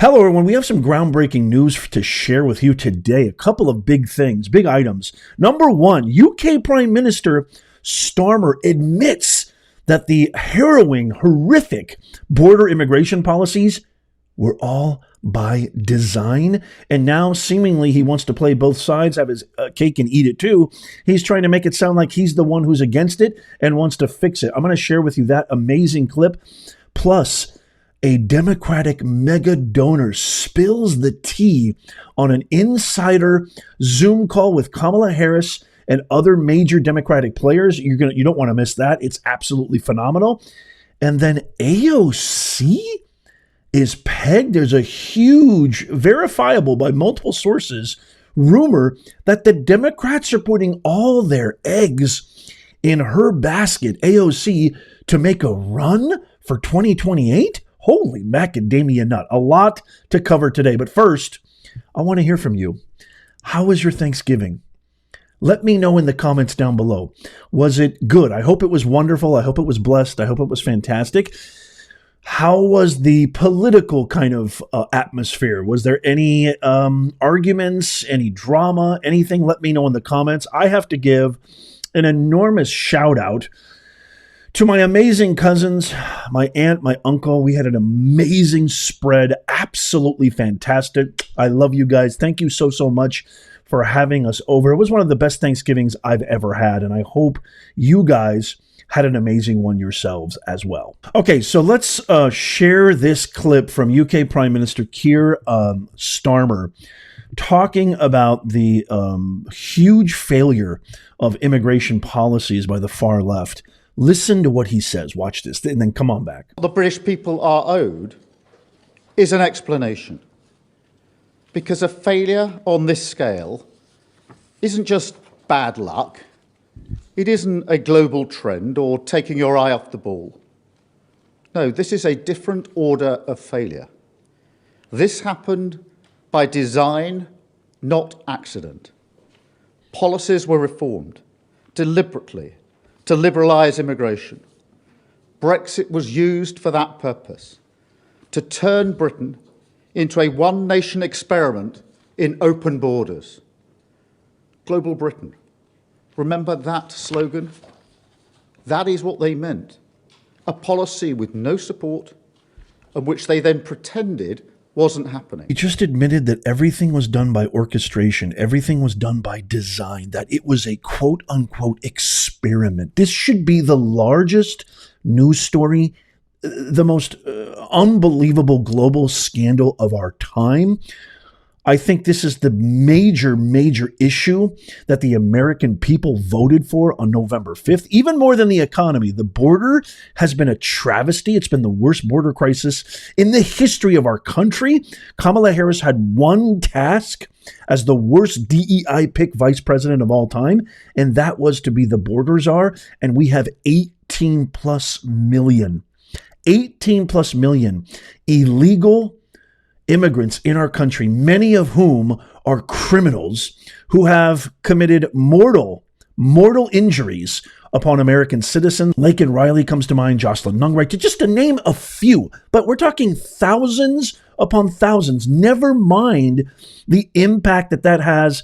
Hello, everyone. We have some groundbreaking news to share with you today. A couple of big things, big items. Number one, UK Prime Minister Starmer admits that the harrowing, horrific border immigration policies were all by design. And now, seemingly, he wants to play both sides, have his cake and eat it too. He's trying to make it sound like he's the one who's against it and wants to fix it. I'm going to share with you that amazing clip. Plus, a Democratic mega donor spills the tea on an insider Zoom call with Kamala Harris and other major Democratic players. You don't want to miss that. It's absolutely phenomenal. And then AOC is pegged. There's a huge, verifiable by multiple sources, rumor that the Democrats are putting all their eggs in her basket, AOC, to make a run for 2028. Holy macadamia nut. A lot to cover today. But first, I want to hear from you. How was your Thanksgiving? Let me know in the comments down below. Was it good? I hope it was wonderful. I hope it was blessed. I hope it was fantastic. How was the political kind of atmosphere? Was there any arguments, any drama, anything? Let me know in the comments. I have to give an enormous shout out to my amazing cousins, my aunt, my uncle. We had an amazing spread. Absolutely fantastic. I love you guys. Thank you so much for having us over. It was one of the best Thanksgivings I've ever had, and I hope you guys had an amazing one yourselves as well. Okay, so let's share this clip from UK Prime Minister Keir Starmer talking about the huge failure of immigration policies by the far left. Listen to what he says. Watch this, and then come on back. What the British people are owed is an explanation. Because a failure on this scale isn't just bad luck. It isn't a global trend or taking your eye off the ball. No, this is a different order of failure. This happened by design, not accident. Policies were reformed deliberately to liberalise immigration. Brexit was used for that purpose, to turn Britain into a one-nation experiment in open borders. Global Britain. Remember that slogan? That is what they meant. A policy with no support and which they then pretended wasn't happening. He just admitted that everything was done by orchestration. Everything was done by design, that it was a quote unquote experiment. This should be the largest news story, the most unbelievable global scandal of our time. I think this is the major issue that the American people voted for on November 5th, even more than the economy. The border has been a travesty. It's been the worst border crisis in the history of our country. Kamala Harris had one task as the worst DEI pick vice president of all time, and that was to be the border czar. And we have 18 plus million illegal immigrants in our country, many of whom are criminals who have committed mortal injuries upon American citizens. Laken Riley comes to mind, Jocelyn Nunwright, just to name a few. But we're talking thousands upon thousands. Never mind the impact that has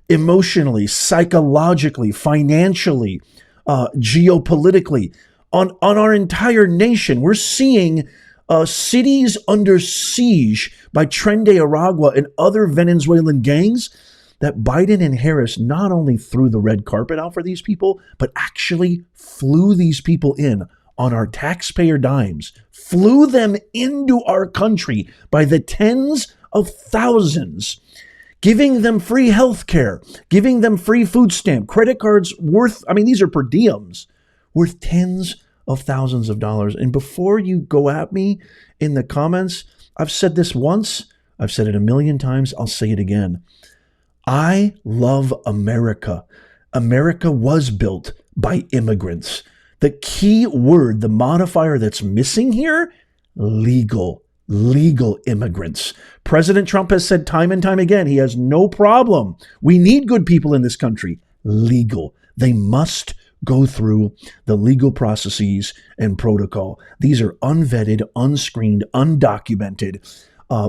emotionally, psychologically, financially, geopolitically on our entire nation. We're seeing cities under siege by Tren de Aragua and other Venezuelan gangs, that Biden and Harris not only threw the red carpet out for these people, but actually flew these people in on our taxpayer dimes, flew them into our country by the tens of thousands, giving them free health care, giving them free food stamp, credit cards worth, these are per diems, worth tens of thousands of dollars. And before you go at me in the comments, I've said this once, I've said it a million times, I'll say it again. I love America. America was built by immigrants. The key word, the modifier that's missing here, legal immigrants. President Trump has said time and time again, he has no problem. We need good people in this country. Legal. They must go through the legal processes and protocol. These are unvetted, unscreened, undocumented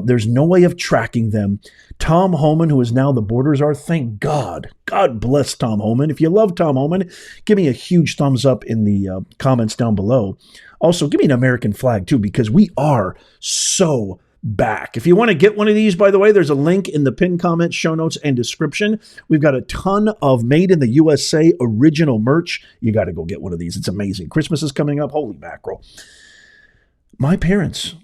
There's no way of tracking them. Tom Homan, who is now the border czar, thank God. God bless Tom Homan. If you love Tom Homan, give me a huge thumbs up in the comments down below. Also, give me an American flag too, because we are so back. If you want to get one of these, by the way, there's a link in the pinned comment, show notes, and description. We've got a ton of made in the USA original merch. You got to go get one of these. It's amazing. Christmas is coming up. Holy mackerel. My parents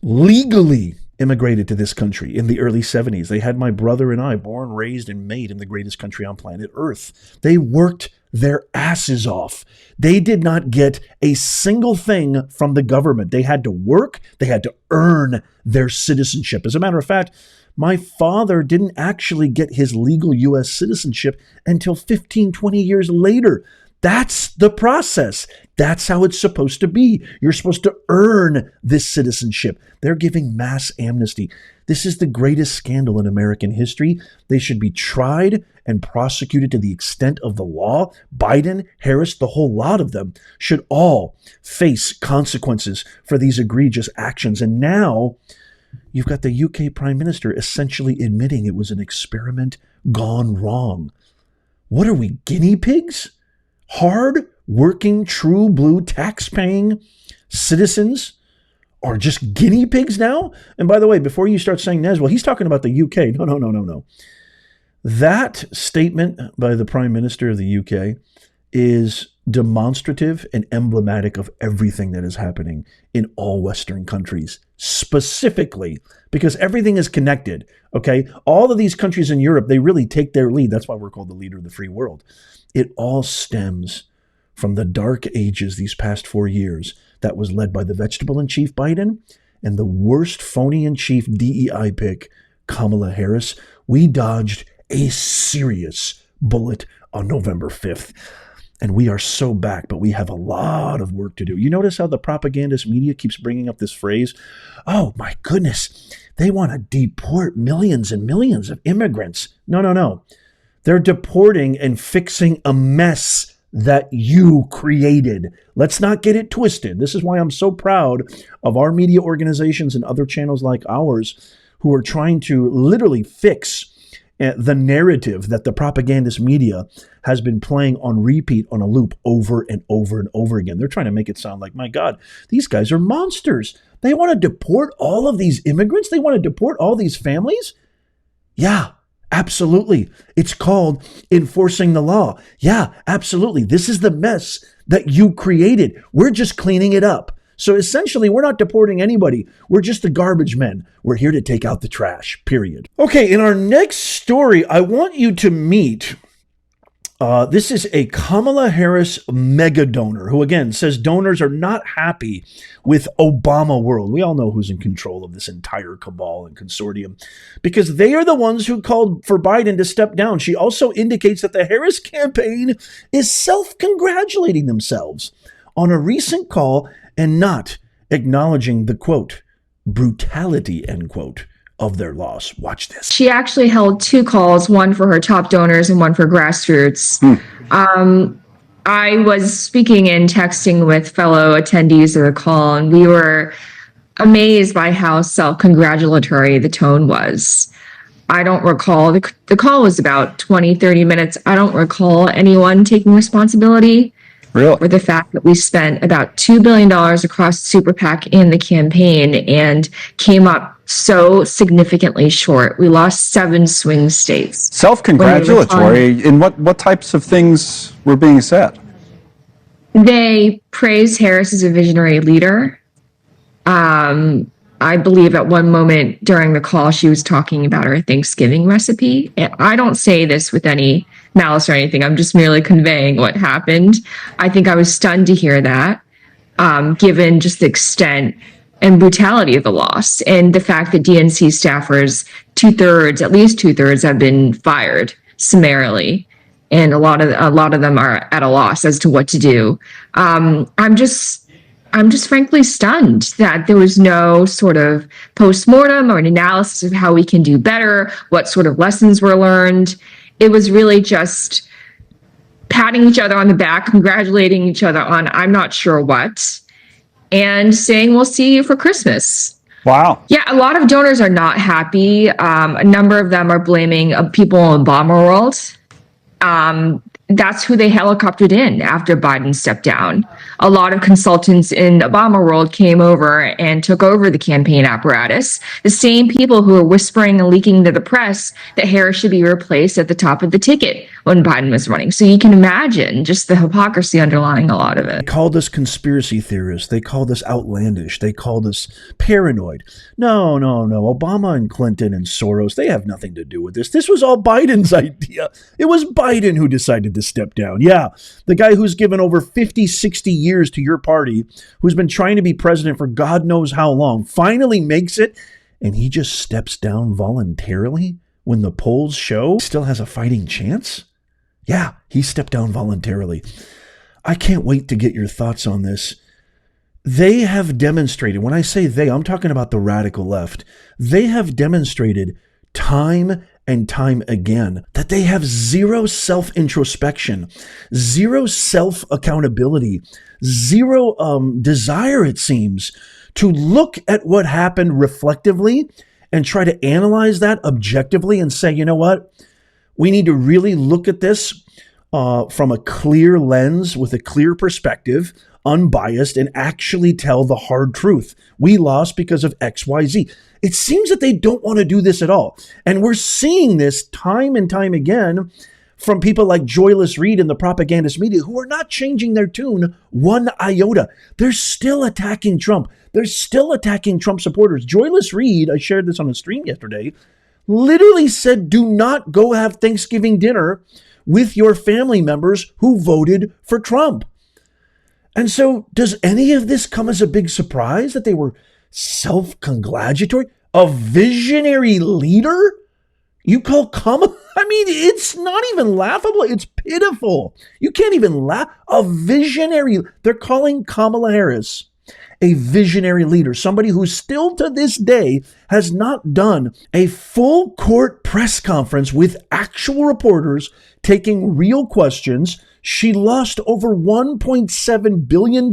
legally immigrated to this country in the early 70s. They had my brother and I born, raised, and made in the greatest country on planet Earth. They worked their asses off. They did not get a single thing from the government. They had to work. They had to earn their citizenship. As a matter of fact, my father didn't actually get his legal U.S. citizenship until 15, 20 years later. That's the process. That's how it's supposed to be. You're supposed to earn this citizenship. They're giving mass amnesty. This is the greatest scandal in American history. They should be tried and prosecuted to the extent of the law. Biden, Harris, the whole lot of them should all face consequences for these egregious actions. And now you've got the UK Prime Minister essentially admitting it was an experiment gone wrong. What are we, guinea pigs? Hard working, true blue, tax-paying citizens are just guinea pigs now? And by the way, before you start saying, well, he's talking about the UK. No. That statement by the Prime Minister of the UK is demonstrative and emblematic of everything that is happening in all Western countries, specifically because everything is connected, okay? All of these countries in Europe, they really take their lead. That's why we're called the leader of the free world. It all stems from the dark ages these past 4 years that was led by the vegetable-in-chief Biden and the worst phony-in-chief DEI pick, Kamala Harris. We dodged a serious bullet on November 5th. And we are so back, but we have a lot of work to do. You notice how the propagandist media keeps bringing up this phrase? Oh, my goodness. They want to deport millions and millions of immigrants. No. They're deporting and fixing a mess that you created. Let's not get it twisted. This is why I'm so proud of our media organizations and other channels like ours who are trying to literally fix the narrative that the propagandist media has been playing on repeat, on a loop, over and over and over again. They're trying to make it sound like, my God, these guys are monsters. They want to deport all of these immigrants? They want to deport all these families? Yeah, absolutely. It's called enforcing the law. Yeah, absolutely. This is the mess that you created. We're just cleaning it up. So essentially, we're not deporting anybody. We're just the garbage men. We're here to take out the trash, period. Okay, in our next story, I want you to meet, this is a Kamala Harris mega donor who, again, says donors are not happy with Obama world. We all know who's in control of this entire cabal and consortium because they are the ones who called for Biden to step down. She also indicates that the Harris campaign is self-congratulating themselves on a recent call and not acknowledging the, quote, brutality, end quote, of their loss. Watch this. She actually held 2 calls, one for her top donors and one for grassroots. I was speaking and texting with fellow attendees of the call, and we were amazed by how self-congratulatory the tone was. I don't recall, the call was about 20, 30 minutes. I don't recall anyone taking responsibility. Really? For the fact that we spent about $2 billion across Super PAC and the campaign and came up so significantly short. We lost 7 swing states. Self-congratulatory? In what types of things were being said? They praised Harris as a visionary leader. I believe at one moment during the call, she was talking about her Thanksgiving recipe. And I don't say this with any malice or anything. I'm just merely conveying what happened. I think I was stunned to hear that, given just the extent and brutality of the loss and the fact that DNC staffers, at least two thirds have been fired summarily. And a lot of them are at a loss as to what to do. I'm just frankly stunned that there was no sort of postmortem or an analysis of how we can do better, what sort of lessons were learned. It was really just patting each other on the back, congratulating each other on I'm not sure what, and saying we'll see you for Christmas. Wow. Yeah, a lot of donors are not happy. A number of them are blaming people in Obama world. That's who they helicoptered in after Biden stepped down. A lot of consultants in Obama world came over and took over the campaign apparatus. The same people who were whispering and leaking to the press that Harris should be replaced at the top of the ticket when Biden was running. So you can imagine just the hypocrisy underlying a lot of it. They called us conspiracy theorists. They called us outlandish. They called us paranoid. No. Obama and Clinton and Soros, they have nothing to do with this. This was all Biden's idea. It was Biden who decided to step down. Yeah, the guy who's given over 50, 60 years to your party, who's been trying to be president for God knows how long, finally makes it, and he just steps down voluntarily when the polls show he still has a fighting chance? Yeah, he stepped down voluntarily. I can't wait to get your thoughts on this. They have demonstrated, when I say they, I'm talking about the radical left. They have demonstrated time and time again that they have zero self-introspection, zero self-accountability, zero desire, it seems, to look at what happened reflectively and try to analyze that objectively and say, you know what? We need to really look at this from a clear lens with a clear perspective, unbiased, and actually tell the hard truth. We lost because of XYZ. It seems that they don't want to do this at all. And we're seeing this time and time again from people like Joyless Reed and the propagandist media who are not changing their tune one iota. They're still attacking Trump. They're still attacking Trump supporters. Joyless Reed, I shared this on a stream yesterday, literally said, do not go have Thanksgiving dinner with your family members who voted for Trump. And so does any of this come as a big surprise that they were self-congratulatory? A visionary leader? You call Kamala? I mean, it's not even laughable. It's pitiful. You can't even laugh. A visionary. They're calling Kamala Harris a visionary leader, somebody who still to this day has not done a full court press conference with actual reporters taking real questions. She lost over $1.7 billion.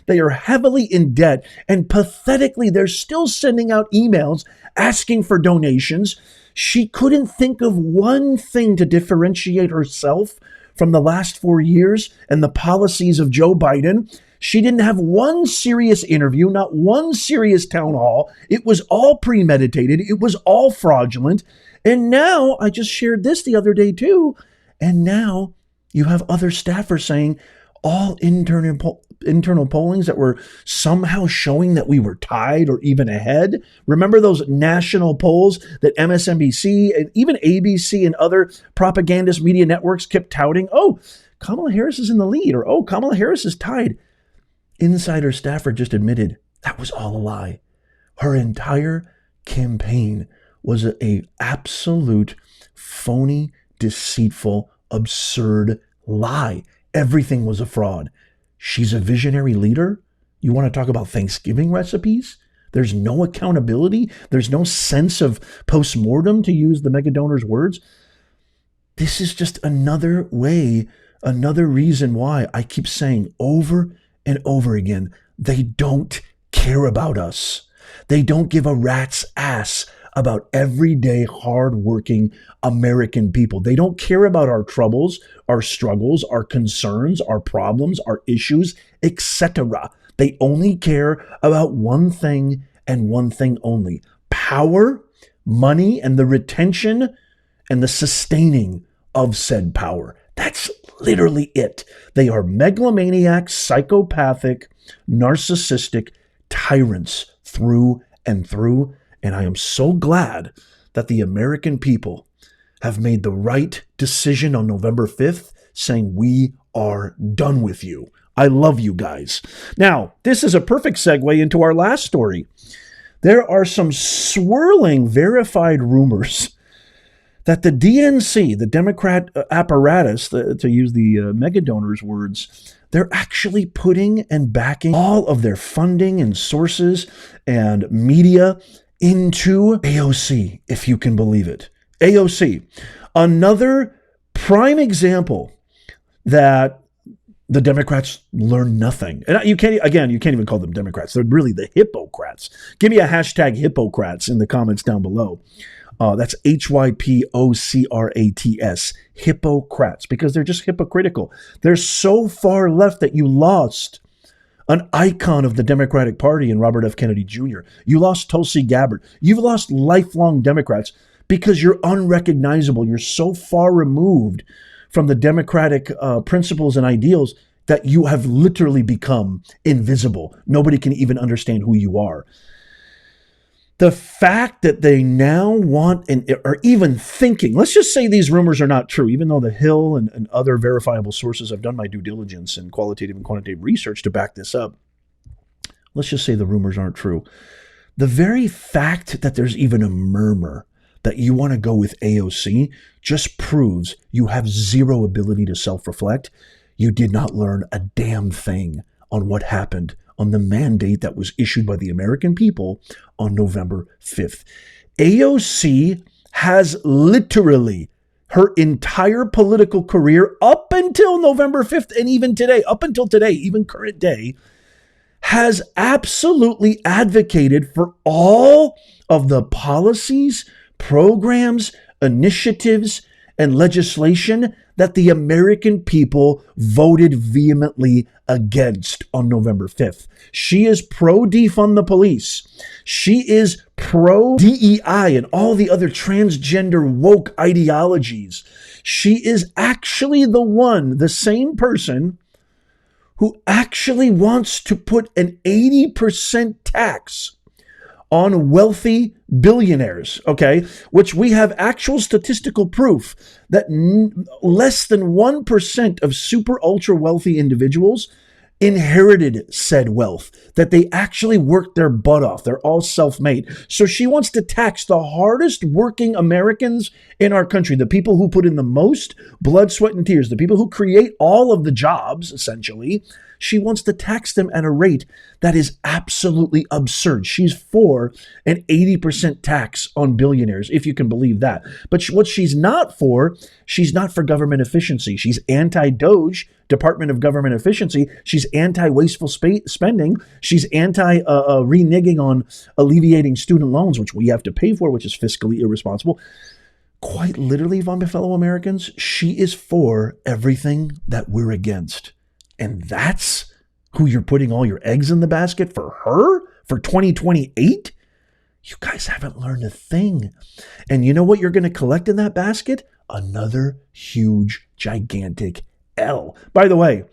They are heavily in debt, and pathetically, they're still sending out emails asking for donations. She couldn't think of one thing to differentiate herself from the last 4 years and the policies of Joe Biden. She didn't have one serious interview, not one serious town hall. It was all premeditated. It was all fraudulent. And now, I just shared this the other day too, and now you have other staffers saying all internal pollings that were somehow showing that we were tied or even ahead. Remember those national polls that MSNBC and even ABC and other propagandist media networks kept touting? Oh, Kamala Harris is in the lead, or oh, Kamala Harris is tied. Insider staffer just admitted that was all a lie. Her entire campaign was a absolute phony, deceitful, absurd lie. Everything was a fraud. She's a visionary leader. You want to talk about Thanksgiving recipes? There's no accountability. There's no sense of postmortem, to use the mega donor's words. This is just another way, another reason why I keep saying over and over again, they don't care about us. They don't give a rat's ass about everyday, hardworking American people. They don't care about our troubles, our struggles, our concerns, our problems, our issues, etc. They only care about one thing and one thing only: power, money, and the retention and the sustaining of said power. That's literally it. They are megalomaniac, psychopathic, narcissistic tyrants through and through. And I am so glad that the American people have made the right decision on November 5th, saying we are done with you. I love you guys. Now, this is a perfect segue into our last story. There are some swirling verified rumors that the DNC, the Democrat apparatus, to use the mega donors' words, they're actually putting and backing all of their funding and sources and media into AOC, if you can believe it. AOC, another prime example that the Democrats learn nothing. And you can't even call them Democrats. They're really the Hippocrats. Give me a hashtag Hippocrats in the comments down below. That's HYPOCRATS, Hippocrats, because they're just hypocritical. They're so far left that you lost an icon of the Democratic Party in Robert F. Kennedy Jr. You lost Tulsi Gabbard. You've lost lifelong Democrats because you're unrecognizable. You're so far removed from the Democratic principles and ideals that you have literally become invisible. Nobody can even understand who you are. The fact that they now want and are even thinking, let's just say these rumors are not true, even though the Hill and other verifiable sources have done my due diligence and qualitative and quantitative research to back this up. Let's just say the rumors aren't true. The very fact that there's even a murmur that you want to go with AOC just proves you have zero ability to self-reflect. You did not learn a damn thing on what happened on the mandate that was issued by the American people on November 5th. AOC has literally her entire political career up until November 5th and even today, up until today, even current day, has absolutely advocated for all of the policies, programs, initiatives, and legislation that the American people voted vehemently against on November 5th. She is pro-defund the police. She is pro-DEI and all the other transgender woke ideologies. She is actually the same person who actually wants to put an 80% tax on wealthy billionaires, okay, which we have actual statistical proof that less than 1% of super ultra wealthy individuals inherited said wealth, that they actually worked their butt off. They're all self-made. So she wants to tax the hardest working Americans in our country, the people who put in the most blood, sweat, and tears, the people who create all of the jobs, essentially. She wants to tax them at a rate that is absolutely absurd. She's for an 80% tax on billionaires, if you can believe that. But what she's not for government efficiency. She's anti-DOGE, Department of Government Efficiency. She's anti-wasteful spending. She's anti-reneging on alleviating student loans, which we have to pay for, which is fiscally irresponsible. Quite literally, my fellow Americans, she is for everything that we're against. And that's who you're putting all your eggs in the basket for her for 2028? You guys haven't learned a thing. And you know what you're going to collect in that basket? Another huge, gigantic L. By the way,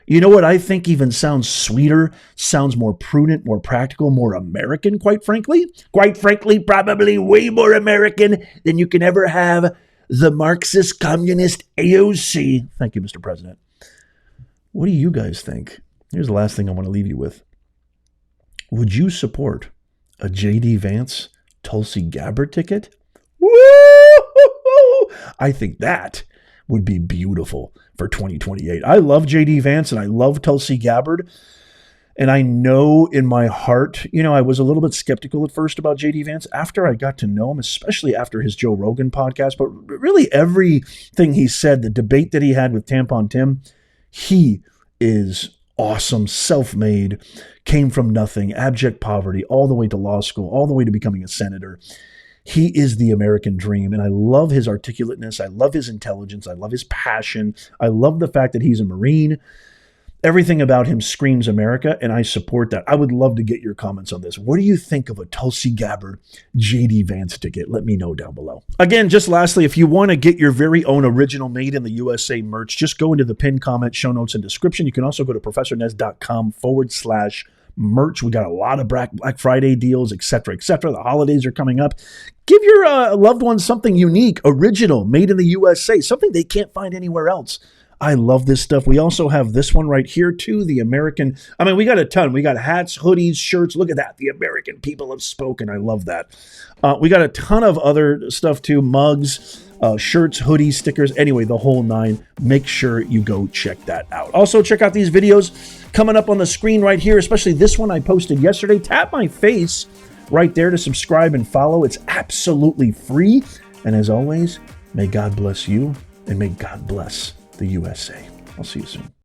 you know what I think even sounds sweeter, sounds more prudent, more practical, more American, quite frankly? Quite frankly, probably way more American than you can ever have the Marxist communist AOC. Thank you, Mr. President. What do you guys think? Here's the last thing I want to leave you with. Would you support a J.D. Vance Tulsi Gabbard ticket? Woo! I think that would be beautiful for 2028. I love J.D. Vance and I love Tulsi Gabbard. And I know in my heart, I was a little bit skeptical at first about J.D. Vance after I got to know him, especially after his Joe Rogan podcast. But really everything he said, the debate that he had with Tampon Tim, he is awesome, self-made, came from nothing, abject poverty, all the way to law school, all the way to becoming a senator. He is the American dream, and I love his articulateness. I love his intelligence. I love his passion. I love the fact that he's a Marine. Everything about him screams America, and I support that. I would love to get your comments on this. What do you think of a Tulsi Gabbard J.D. Vance ticket? Let me know down below. Again, just lastly, if you want to get your very own original made in the USA merch, just go into the pinned comment, show notes, and description. You can also go to professornez.com/merch. We got a lot of Black Friday deals, etc., etc. The holidays are coming up. Give your loved ones something unique, original, made in the USA, something they can't find anywhere else. I love this stuff. We also have this one right here too, the American. We got a ton. We got hats, hoodies, shirts. Look at that. The American people have spoken. I love that. We got a ton of other stuff too, mugs, shirts, hoodies, stickers. Anyway, the whole nine. Make sure you go check that out. Also, check out these videos coming up on the screen right here, especially this one I posted yesterday. Tap my face right there to subscribe and follow. It's absolutely free. And as always, may God bless you and may God bless the USA. I'll see you soon.